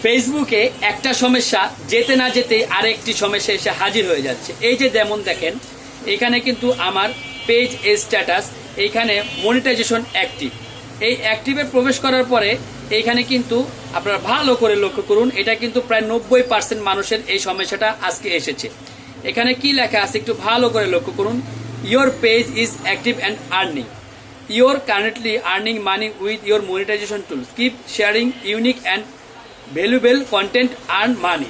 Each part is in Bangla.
ফেসবুকে একটা সমস্যা যেতে না যেতে আরেকটি সমস্যা এসে হাজির হয়ে যাচ্ছে। এই যে যেমন দেখেন এখানে কিন্তু আমার পেজ স্ট্যাটাস, এইখানে মনিটাইজেশন অ্যাক্টিভ, এই অ্যাক্টিভে প্রবেশ করার পরে এইখানে কিন্তু আপনারা ভালো করে লক্ষ্য করুন, এটা কিন্তু প্রায় 90% মানুষের এই সমস্যাটা আজকে এসেছে। এখানে কি লেখা আছে একটু ভালো করে লক্ষ্য করুন, your page is active and earning, your currently earning money with your monetization tools, keep sharing unique and valuable content earn money.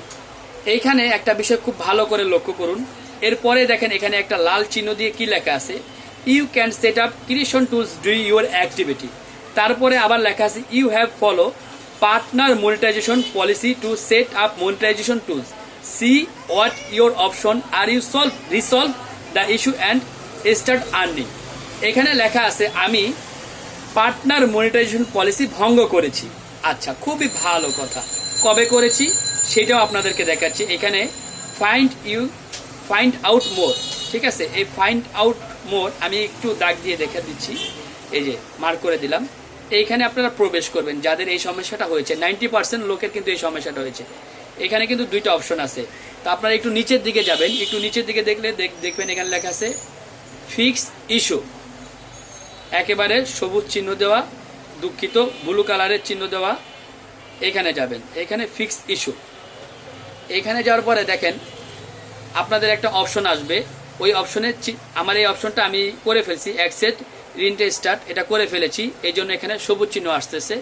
এইখানে একটা বিষয় খুব ভালো করে লক্ষ্য করুন, এরপরে দেখেন এখানে একটা লাল চিহ্ন দিয়ে কি লেখা আছে, you can set up creation tools do your activity. তারপরে আবার লেখা আছে you have follow partner monetization policy to set up monetization tools, see what your option are you resolve the issue and start earning. এখানে লেখা আছে আমি পার্টনার মনিটাইজেশন পলিসি ভঙ্গ করেছি। আচ্ছা, খুবই ভালো কথা, কবে করেছি সেটাও আপনাদেরকে দেখাচ্ছি। এখানে ফাইন্ড আউট মোর, ঠিক আছে, এই ফাইন্ড আউট মোর আমি একটু দাগ দিয়ে দেখে দিচ্ছি, এই যে মার্ক করে দিলাম। এইখানে আপনারা প্রবেশ করবেন যাদের এই সমস্যাটা হয়েছে, 90% লোকের কিন্তু এই সমস্যাটা হয়েছে। এখানে কিন্তু দুইটা অপশন আছে, তো আপনারা একটু নিচের দিকে যাবেন, একটু নিচের দিকে দেখলে দেখবেন এখানে লেখা আছে ফিক্স ইস্যু, একেবারে সবুজ চিহ্ন দেওয়া, দুঃখিত ব্লু কালারের চিহ্ন দেওয়া, এখানে যাবেন, এখানে ফিক্স ইস্যু। এখানে যাওয়ার পরে দেখেন আপনাদের একটা অপশন আসবে, ওই অপশনে আমার এই অপশনটা আমি করে ফেলছি, অ্যাকসেপ্ট রিস্টার্ট, এটা করে ফেলেছি, এই জন্য এখানে সবুজ চিহ্ন আসতেছে।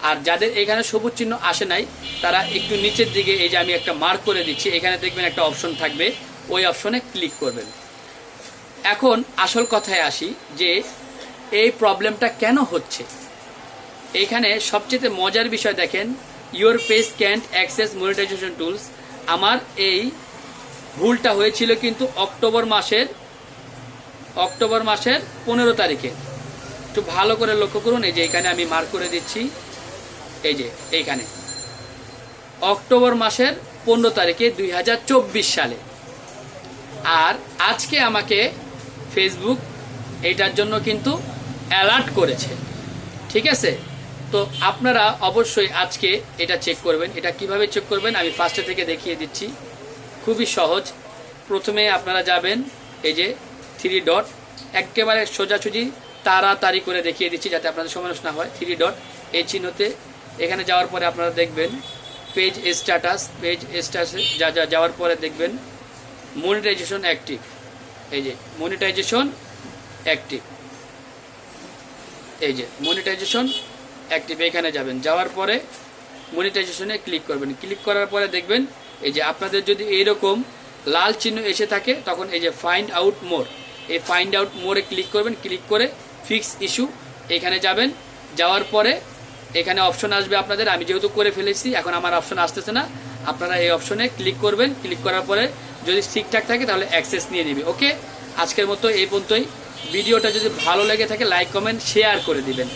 আর যাদের এখানে সবুজ চিহ্ন আসে নাই তারা একটু নিচের দিকে, এই যে আমি একটা মার্ক করে দিচ্ছি, এখানে দেখবেন একটা অপশন থাকবে, ওই অপশনে ক্লিক করবেন। এখন আসল কথায় আসি যে এই প্রবলেমটা কেন হচ্ছে। এইখানে সবচেয়ে মজার বিষয় দেখেন, your page can't access monetization tools. আমার এই ভুলটা হয়েছিল কিন্তু অক্টোবর মাসের 15 তারিখে। একটু ভালো করে লক্ষ্য করুন, এই যে এখানে আমি মার্ক করে দিচ্ছি, এই যে এইখানে অক্টোবর মাসের 15 তারিখে 2024 সালে। আর আজকে আমাকে ফেসবুক এইটার জন্য কিন্তু অ্যালার্ট করেছে, ঠিক আছে। তো আপনারা অবশ্যই আজকে এটা চেক করবেন। এটা কিভাবে চেক করবেন আমি ফার্স্টে থেকে দেখিয়ে দিচ্ছি, খুবই সহজ। প্রথমে আপনারা যাবেন, এই যে 3 ডট, একেবারে সোজাসুজি তাড়াতাড়ি করে দেখিয়ে দিচ্ছি যাতে আপনাদের সময় নষ্ট না হয়। 3 ডট এই চিহ্নতে এখানে যাওয়ার পরে আপনারা দেখবেন পেজ স্ট্যাটাসে যাওয়ার পরে দেখবেন মনিটাইজেশন অ্যাক্টিভ, এই যে মনিটাইজেশন অ্যাক্টিভ, এই যে মনিটাইজেশন অ্যাক্টিভ, এখানে যাবেন, যাওয়ার পরে মনিটাইজেশনে ক্লিক করবেন। ক্লিক করার পরে দেখবেন এই যে আপনাদের যদি এইরকম লাল চিহ্ন এসে থাকে তখন এই যে ফাইন্ড আউট মোর, এই ফাইন্ড আউট মোরে ক্লিক করবেন। ক্লিক করে ফিক্স ইস্যু এখানে যাবেন, যাওয়ার পরে এখানে অপশন আসবে আপনাদের, আমি যেহেতু করে ফেলেছি এখন আমার অপশন আসতেছে না, আপনারা এই অপশনে ক্লিক করবেন। ক্লিক করার পরে যদি ঠিকঠাক থাকে তাহলে অ্যাক্সেস নিয়ে নেবে। ওকে, আজকের মতো এই পর্যন্তই। ভিডিওটা যদি ভালো লেগে থাকে লাইক কমেন্ট শেয়ার করে দিবেন।